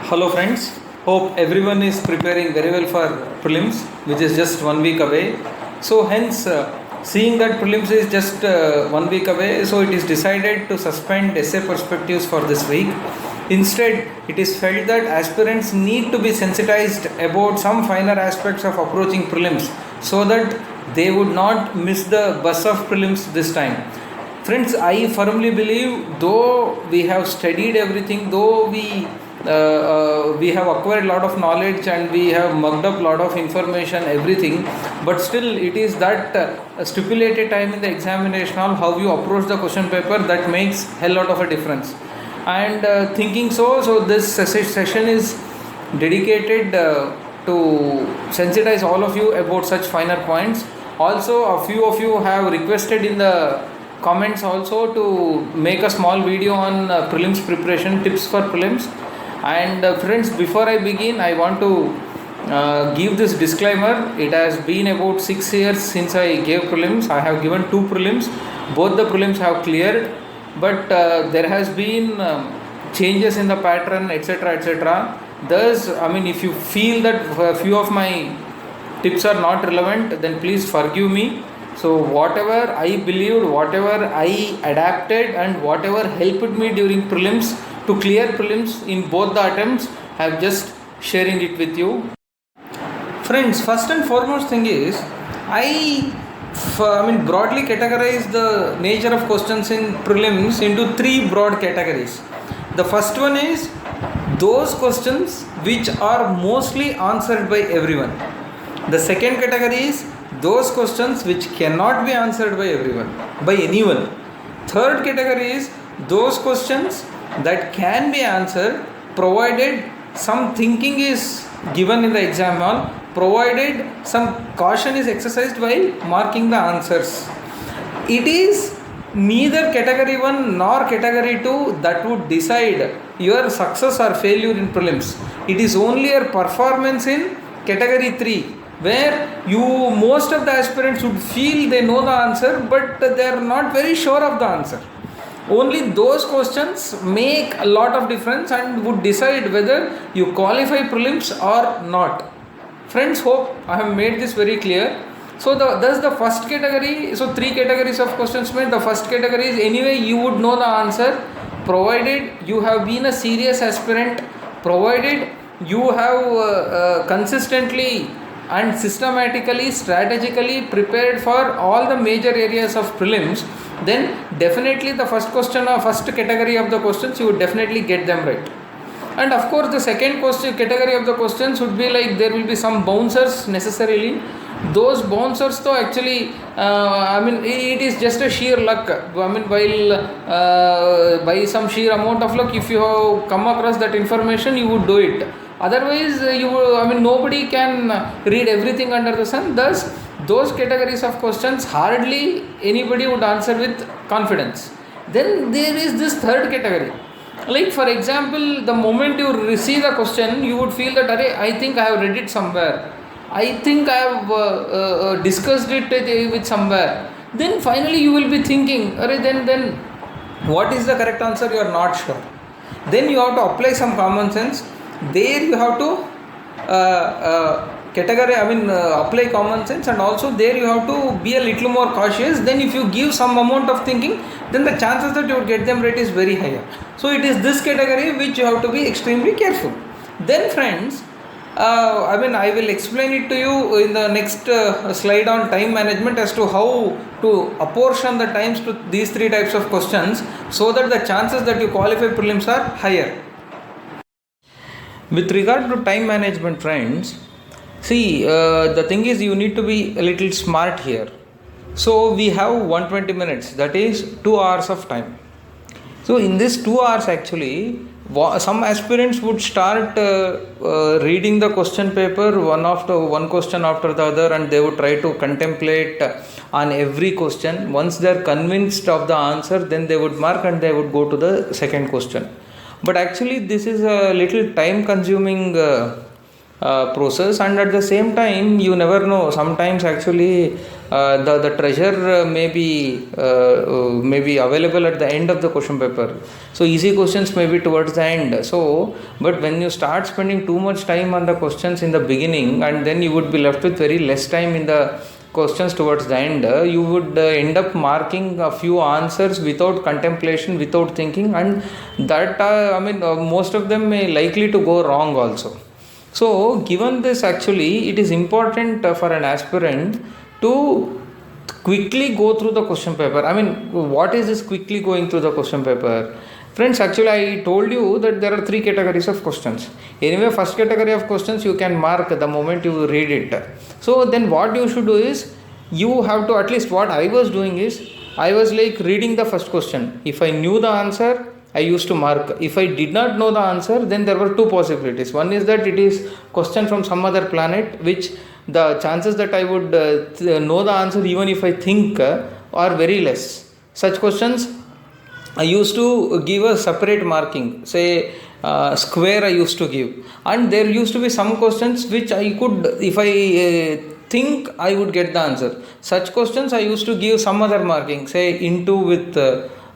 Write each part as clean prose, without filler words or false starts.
Hello friends, hope everyone is preparing very well for prelims, which is just 1 week away. So hence, seeing that prelims is just 1 week away, so it is decided to suspend essay perspectives for this week. Instead, it is felt that aspirants need to be sensitized about some finer aspects of approaching prelims so that they would not miss the bus of prelims this time. Friends, I firmly believe, though we have studied everything, though we have acquired a lot of knowledge and we have mugged up a lot of information, everything, but still it is that stipulated time in the examination hall, how you approach the question paper, that makes hell lot of a difference. And thinking so this session is dedicated to sensitize all of you about such finer points. Also, a few of you have requested in the comments also to make a small video on prelims preparation, tips for prelims. And friends, before I begin, I want to give this disclaimer. It has been about 6 years since I gave prelims. I have given 2 prelims. Both the prelims have cleared, but there has been changes in the pattern, etc., etc. Thus, if you feel that a few of my tips are not relevant, then please forgive me. So whatever I believed, whatever I adapted, and whatever helped me during prelims to clear prelims in both the attempts, I am just sharing it with you. Friends, first and foremost thing is, I broadly categorize the nature of questions in prelims into 3 broad categories. The first one is those questions which are mostly answered by everyone. The second category is those questions which cannot be answered by anyone. Third category is those questions that can be answered provided some thinking is given in the exam hall, provided some caution is exercised while marking the answers. It is neither category 1 nor category 2 that would decide your success or failure in prelims. It is only your performance in category 3, where most of the aspirants would feel they know the answer, but they are not very sure of the answer. Only those questions make a lot of difference and would decide whether you qualify prelims or not. Friends, hope I have made this very clear. So thus the first category, so 3 categories of questions made. The first category is anyway you would know the answer, provided you have been a serious aspirant, provided you have consistently and systematically, strategically prepared for all the major areas of prelims, then definitely the first question or first category of the questions you would definitely get them right. And of course the second category of the questions would be like there will be some bouncers necessarily. Those bouncers though actually it is just a sheer luck. While by some sheer amount of luck, if you have come across that information, you would do it. Otherwise nobody can read everything under the sun. Thus those categories of questions hardly anybody would answer with confidence. Then there is this third category. Like for example, the moment you receive the question, you would feel that I think I have read it somewhere, I think I have discussed it with somewhere. Then finally you will be thinking, then what is the correct answer? You are not sure. Then you have to apply some common sense. There you have to apply common sense, and also there you have to be a little more cautious. Then if you give some amount of thinking, then the chances that you would get them right is very higher. So it is this category which you have to be extremely careful. Then friends, I will explain it to you in the next slide on time management as to how to apportion the times to these 3 types of questions so that the chances that you qualify prelims are higher. With regard to time management, friends, see, the thing is you need to be a little smart here. So we have 120 minutes, that is 2 hours of time. So in this 2 hours actually, some aspirants would start reading the question paper one question after the other, and they would try to contemplate on every question. Once they are convinced of the answer, then they would mark and they would go to the second question. But actually this is a little time consuming process, and at the same time you never know, sometimes actually the treasure may be available at the end of the question paper. So easy questions may be towards the end. So, but when you start spending too much time on the questions in the beginning, and then you would be left with very less time in the questions towards the end, you would end up marking a few answers without contemplation, without thinking, and that most of them may likely to go wrong also. So given this, actually it is important for an aspirant to quickly go through the question paper. What is this quickly going through the question paper? Friends, actually I told you that there are three categories of questions. Anyway, first category of questions you can mark the moment you read it. So then what you should do is, you have to, at least what I was doing is, I was like reading the first question. If I knew the answer, I used to mark. If I did not know the answer, then there were two possibilities. One is that it is question from some other planet, which the chances that I would know the answer even if I think are very less. Such questions I used to give a separate marking, say square I used to give. And there used to be some questions which I could, if I think I would get the answer. Such questions I used to give some other marking, say into with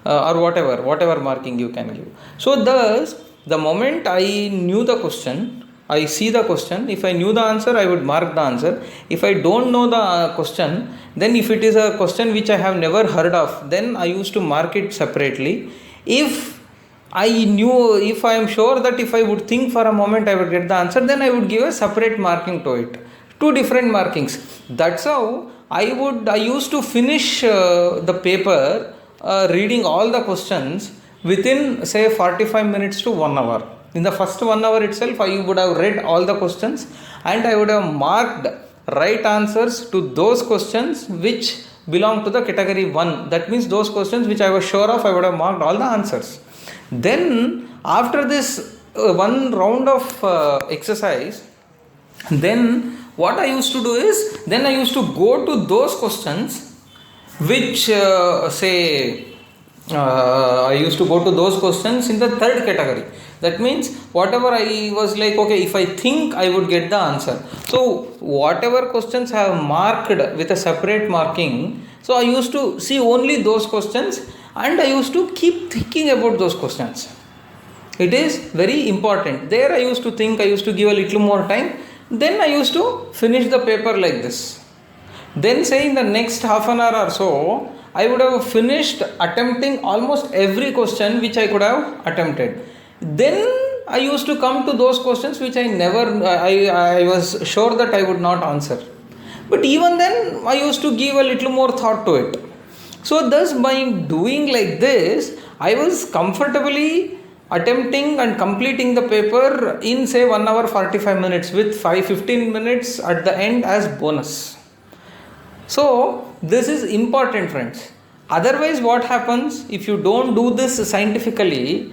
or whatever marking you can give. So thus, the moment I knew the question, I see the question, if I knew the answer, I would mark the answer. If I don't know the question, then if it is a question which I have never heard of, then I used to mark it separately. If I am sure that if I would think for a moment I would get the answer, then I would give a separate marking to it. Two different markings. That's how I used to finish the paper reading all the questions within say 45 minutes to 1 hour. In the first 1 hour itself, I would have read all the questions and I would have marked right answers to those questions which belong to the category 1. That means those questions which I was sure of, I would have marked all the answers. Then after this one round of exercise, then what I used to do is, then I used to go to those questions which I used to go to those questions in the third category. That means whatever I was like, okay, if I think I would get the answer. So whatever questions I have marked with a separate marking, so I used to see only those questions and I used to keep thinking about those questions. It is very important. There I used to think, I used to give a little more time. Then I used to finish the paper like this. Then say in the next half an hour or so, I would have finished attempting almost every question which I could have attempted. Then I used to come to those questions which I was sure that I would not answer. But even then I used to give a little more thought to it. So thus by doing like this, I was comfortably attempting and completing the paper in say 1 hour 45 minutes with 15 minutes at the end as bonus. So this is important, friends. Otherwise what happens if you don't do this scientifically?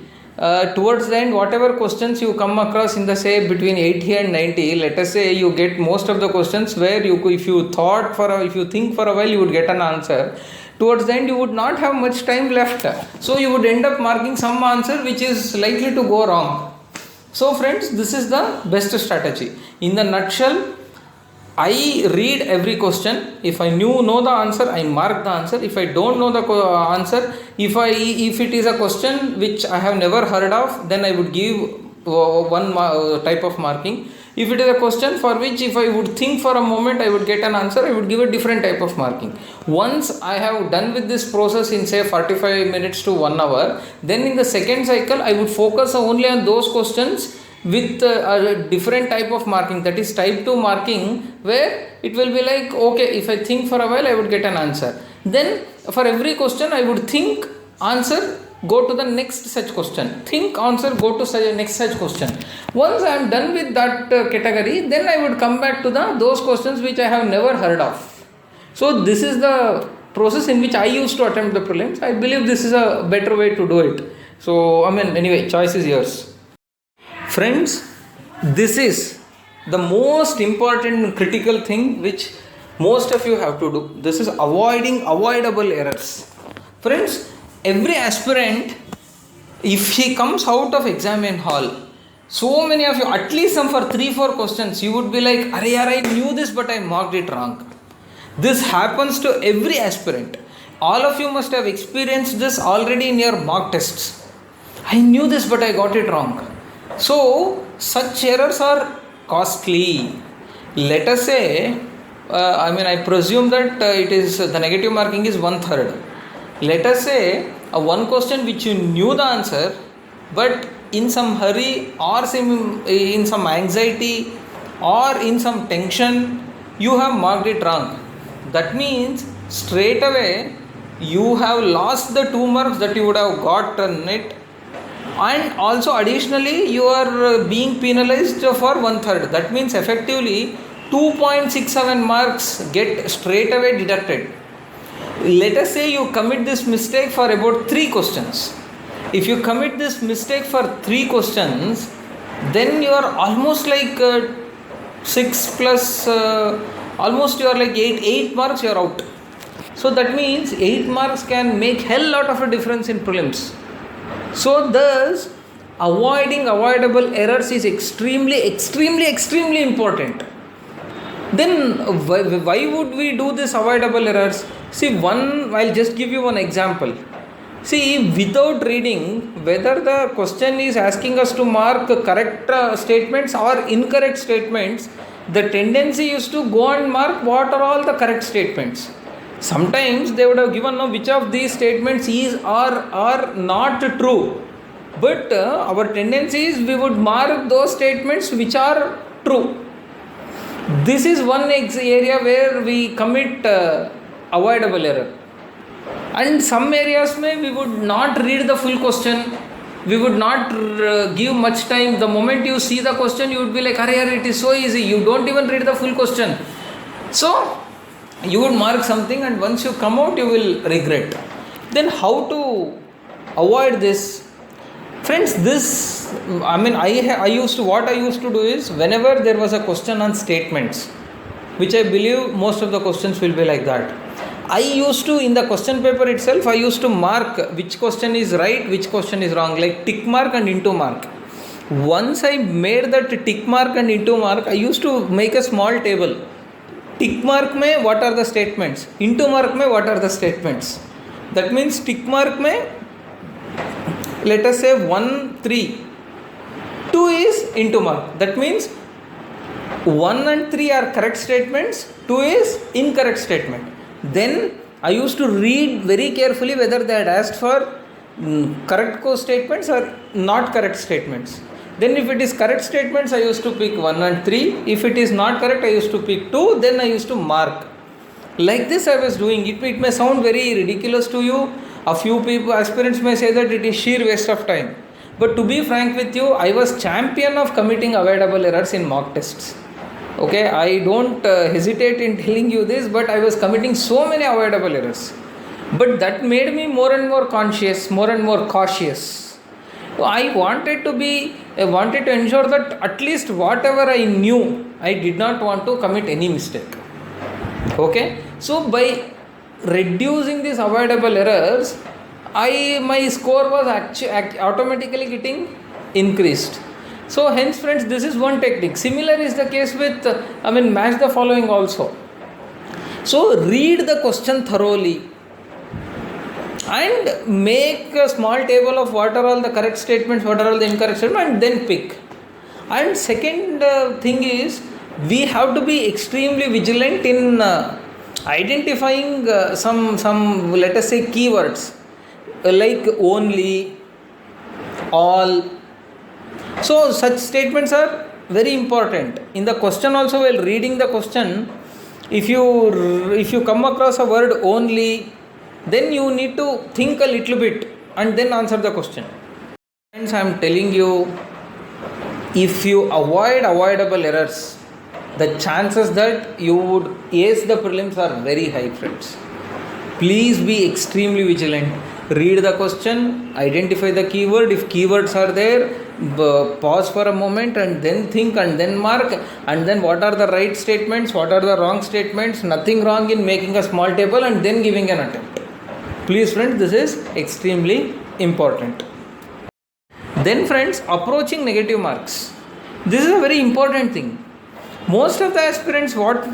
Towards the end, whatever questions you come across in the say between 80 and 90, let us say you get most of the questions where if you think for a while, you would get an answer. Towards the end, you would not have much time left. So you would end up marking some answer which is likely to go wrong. So friends, this is the best strategy. In the nutshell, I read every question. If I know the answer, I mark the answer. If I don't know the answer, if it is a question which I have never heard of, then I would give one type of marking. If it is a question for which if I would think for a moment I would get an answer, I would give a different type of marking. Once I have done with this process in say 45 minutes to 1 hour, then in the second cycle I would focus only on those questions with a different type of marking, that is type 2 marking, where it will be like, okay, if I think for a while I would get an answer. Then for every question I would think, answer, go to the next such question, think, answer, go to next such question. Once I am done with that category, then I would come back to those questions which I have never heard of. So this is the process in which I used to attempt the prelims. I believe this is a better way to do it. So anyway, choice is yours. Friends, this is the most important critical thing which most of you have to do. This is avoiding avoidable errors. Friends, every aspirant, if he comes out of exam hall, so many of you, at least some for 3-4 questions, you would be like, I knew this but I marked it wrong. This happens to every aspirant. All of you must have experienced this already in your mock tests. I knew this, but I got it wrong. So, such errors are costly. Let us say, I presume that it is the negative marking is 1/3. Let us say one question which you knew the answer, but in some hurry or in some anxiety or in some tension, you have marked it wrong. That means straight away you have lost the 2 marks that you would have gotten it, and also additionally you are being penalized for 1/3. That means effectively 2.67 marks get straight away deducted. Let us say you commit this mistake for about 3 questions. If you commit this mistake for 3 questions, then you are almost like 6 plus almost you are like 8 marks, you are out. So that means 8 marks can make hell lot of a difference in prelims. So thus avoiding avoidable errors is extremely important. Then why would we do this avoidable errors? See, I'll just give you one example. See, without reading, whether the question is asking us to mark correct statements or incorrect statements, the tendency is to go and mark what are all the correct statements. Sometimes they would have given which of these statements is or are not true. But our tendency is we would mark those statements which are true. This is one area where we commit avoidable error. And some areas we would not read the full question. We would not give much time. The moment you see the question, you would be like, it is so easy. You don't even read the full question. So, you would mark something, and once you come out, you will regret. Then how to avoid this? Friends, I used to do is, whenever there was a question on statements, which I believe most of the questions will be like that, I used to, in the question paper itself, I used to mark which question is right, which question is wrong, like tick mark and into mark. Once I made that tick mark and into mark, I used to make a small table. Tick mark mein what are the statements, into mark mein what are the statements. That means tick mark mein, let us say 1, 3, 2 is into mark. That means 1 and 3 are correct statements, 2 is incorrect statement. Then I used to read very carefully whether they had asked for correct statements or not correct statements. Then if it is correct statements, I used to pick 1 and 3. If it is not correct, I used to pick 2. Then I used to mark. Like this I was doing. It may sound very ridiculous to you. A few people, aspirants may say that it is sheer waste of time. But to be frank with you, I was champion of committing avoidable errors in mock tests. Okay, I don't hesitate in telling you this, but I was committing so many avoidable errors. But that made me more and more conscious, more and more cautious. I wanted to ensure that at least whatever I knew, I did not want to commit any mistake. Okay, so by reducing these avoidable errors, my score was automatically getting increased. So hence friends, this is one technique. Similar is the case with, match the following also. So read the question thoroughly and make a small table of what are all the correct statements, what are all the incorrect statements, and then pick. And second thing is, we have to be extremely vigilant in identifying some let us say keywords like only, all. So such statements are very important. In the question also, while reading the question, if you come across a word only, then you need to think a little bit and then answer the question. Friends, I am telling you, if you avoid avoidable errors, the chances that you would ace the prelims are very high, friends. Please be extremely vigilant. Read the question, identify the keyword. If keywords are there, pause for a moment and then think and then mark, and then what are the right statements, what are the wrong statements. Nothing wrong in making a small table and then giving an attempt. Please friends, this is extremely important. Then friends, approaching negative marks. This is a very important thing. Most of the aspirants, what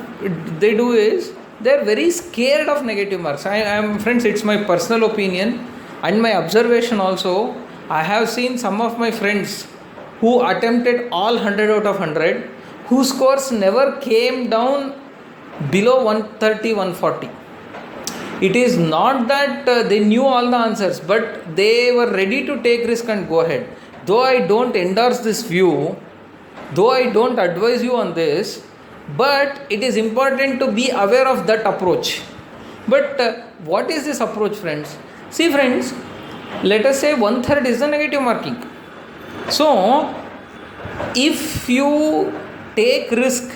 they do is, they are very scared of negative marks. I am, friends, it's my personal opinion and my observation also. I have seen some of my friends who attempted all 100 out of 100, whose scores never came down below 130, 140. It is not that they knew all the answers, but they were ready to take risk and go ahead. Though I don't endorse this view, though I don't advise you on this, but it is important to be aware of that approach. But what is this approach, friends? See, friends, let us say 1/3 is the negative marking. So, if you take risk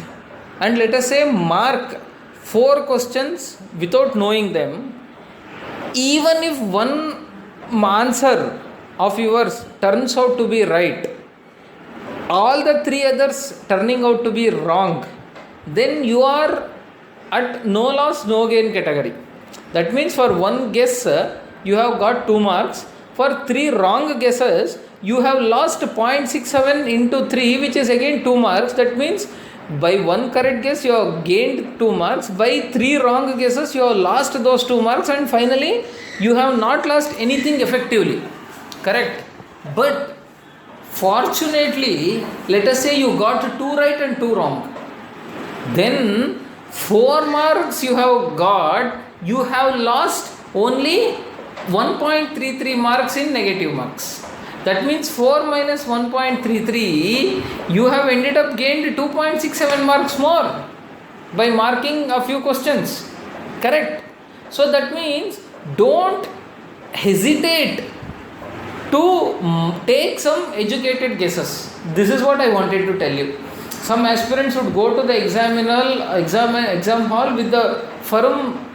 and let us say mark 4 questions without knowing them, even if one answer of yours turns out to be right, all the 3 others turning out to be wrong, then you are at no loss, no gain category. That means for one guess, you have got 2 marks. For 3 wrong guesses, you have lost 0.67 into 3, which is again 2 marks. That means by 1 correct guess, you have gained 2 marks. By 3 wrong guesses, you have lost those 2 marks. And finally, you have not lost anything effectively. Correct? But fortunately, let us say you got 2 right and 2 wrong. Then 4 marks you have got, you have lost only 1.33 marks in negative marks. That means 4 minus 1.33, you have ended up gained 2.67 marks more by marking a few questions. Correct? So that means don't hesitate to take some educated guesses. This is what I wanted to tell you. Some aspirants would go to the exam hall with the firm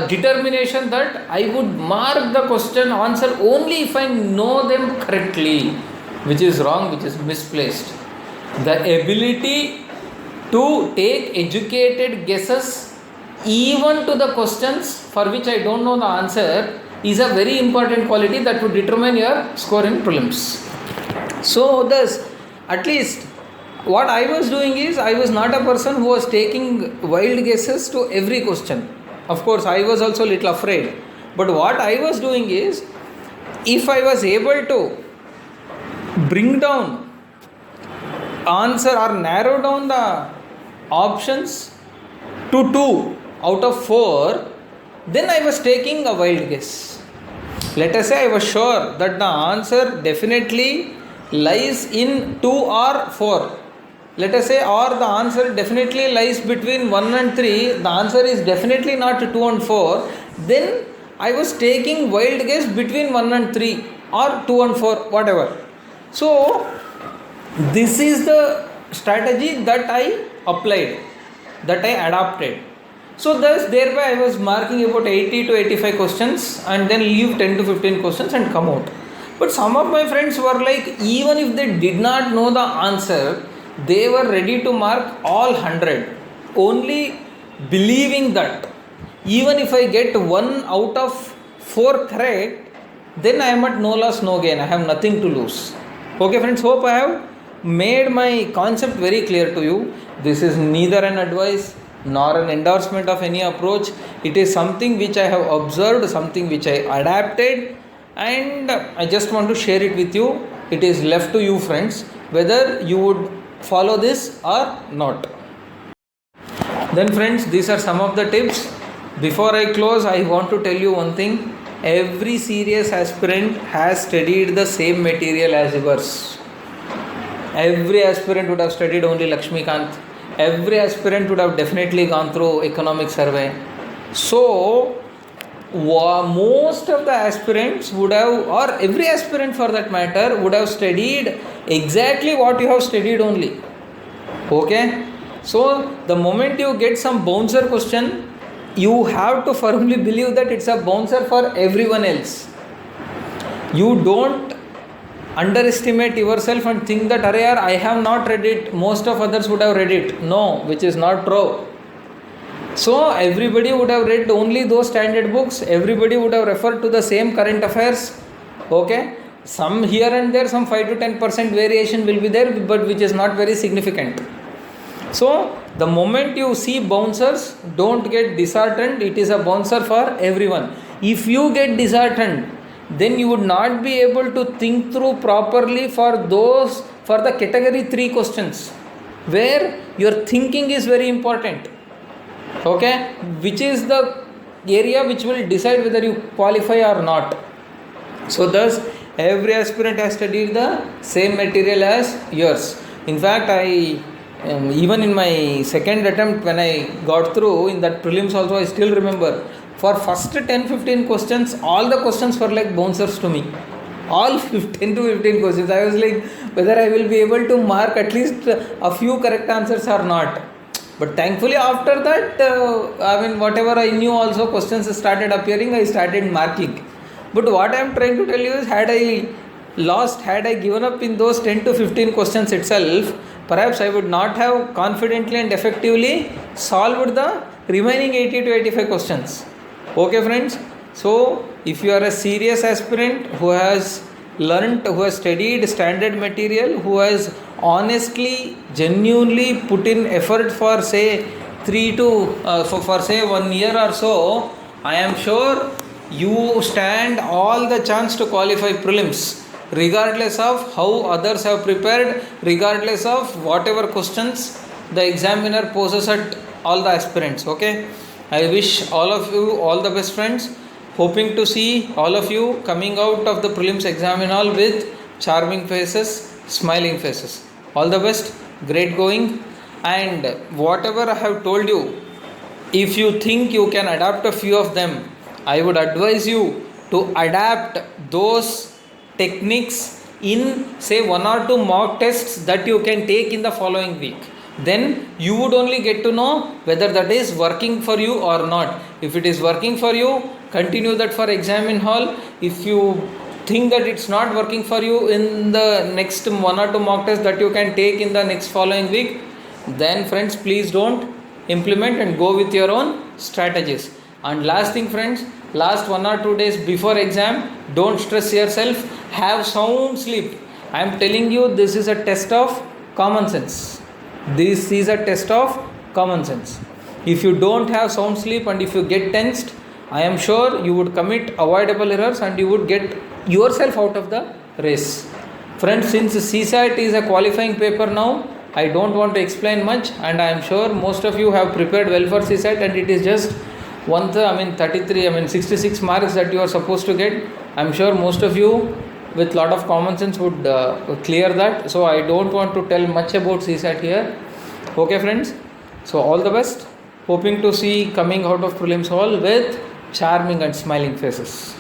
determination that I would mark the question answer only if I know them correctly, which is wrong, which is misplaced. The ability to take educated guesses even to the questions for which I don't know the answer is a very important quality that would determine your score in prelims. So thus, at least what I was doing is, I was not a person who was taking wild guesses to every question. Of course, I was also a little afraid. But what I was doing is, if I was able to bring down answer or narrow down the options to 2 out of 4, then I was taking a wild guess. Let us say I was sure that the answer definitely lies in 2 or 4. Let us say, or the answer definitely lies between 1 and 3, the answer is definitely not 2 and 4, then I was taking wild guess between 1 and 3 or 2 and 4, whatever. So, this is the strategy that I applied, that I adopted. So, thus thereby I was marking about 80 to 85 questions and then leave 10 to 15 questions and come out. But some of my friends were like, even if they did not know the answer, they were ready to mark all 100, only believing that even if I get 1 out of 4 correct, then I am at no loss, no gain. I have nothing to lose. Okay, friends, hope I have made my concept very clear to you. This is neither an advice nor an endorsement of any approach. It is something which I have observed, something which I adapted, and I just want to share it with you. It is left to you, friends, whether you would follow this or not. Then friends, these are some of the tips. Before I close, I want to tell you one thing. Every serious aspirant has studied the same material as yours. Every aspirant would have studied only Lakshmikant. Every aspirant would have definitely gone through economic survey. So most of the aspirants would have, or every aspirant for that matter, would have studied exactly what you have studied only. Okay? So the moment you get some bouncer question, you have to firmly believe that it's a bouncer for everyone else. You don't underestimate yourself and think that I have not read it, most of others would have read it. No, which is not true. So everybody would have read only those standard books, everybody would have referred to the same current affairs. Okay, some here and there, some 5 to 10% variation will be there, but which is not very significant. So The moment you see bouncers, don't get disheartened. It is a bouncer for everyone. If you get disheartened, then you would not be able to think through properly for the category 3 questions, where your thinking is very important. Okay, which is the area which will decide whether you qualify or not. So thus every aspirant has studied the same material as yours. In fact, I even in my second attempt when I got through in that prelims also, I still remember for first 10-15 questions, all the questions were like bouncers to me. All 10 to 15 questions, I was like whether I will be able to mark at least a few correct answers or not. But thankfully after that, whatever I knew also, questions started appearing, I started marking. But what I am trying to tell you is, had I given up in those 10 to 15 questions itself, perhaps I would not have confidently and effectively solved the remaining 80 to 85 questions. Okay friends, so if you are a serious aspirant who has learnt, who has studied standard material, who has honestly, genuinely put in effort for say 1 year or so, I am sure you stand all the chance to qualify prelims, regardless of how others have prepared, regardless of whatever questions the examiner poses at all the aspirants. Okay, I wish all of you all the best friends, hoping to see all of you coming out of the prelims exam and all with charming faces, smiling faces. All the best, great going. And whatever I have told you, if you think you can adapt a few of them, I would advise you to adapt those techniques in say 1 or 2 mock tests that you can take in the following week. Then you would only get to know whether that is working for you or not. If it is working for you, continue that for exam in hall. If you think that it's not working for you in the next 1 or 2 mock tests that you can take in the next following week, then friends, please don't implement and go with your own strategies. And last thing friends, last 1 or 2 days before exam, don't stress yourself, have sound sleep. I am telling you, this is a test of common sense. This is a test of common sense. If you don't have sound sleep and if you get tensed, I am sure you would commit avoidable errors and you would get yourself out of the race. Friends, since CSAT is a qualifying paper now, I don't want to explain much, and I am sure most of you have prepared well for CSAT, and it is just 66 marks that you are supposed to get. I am sure most of you with lot of common sense would clear that. So I don't want to tell much about CSAT here. Okay friends, so all the best. Hoping to see coming out of prelims hall with charming and smiling faces.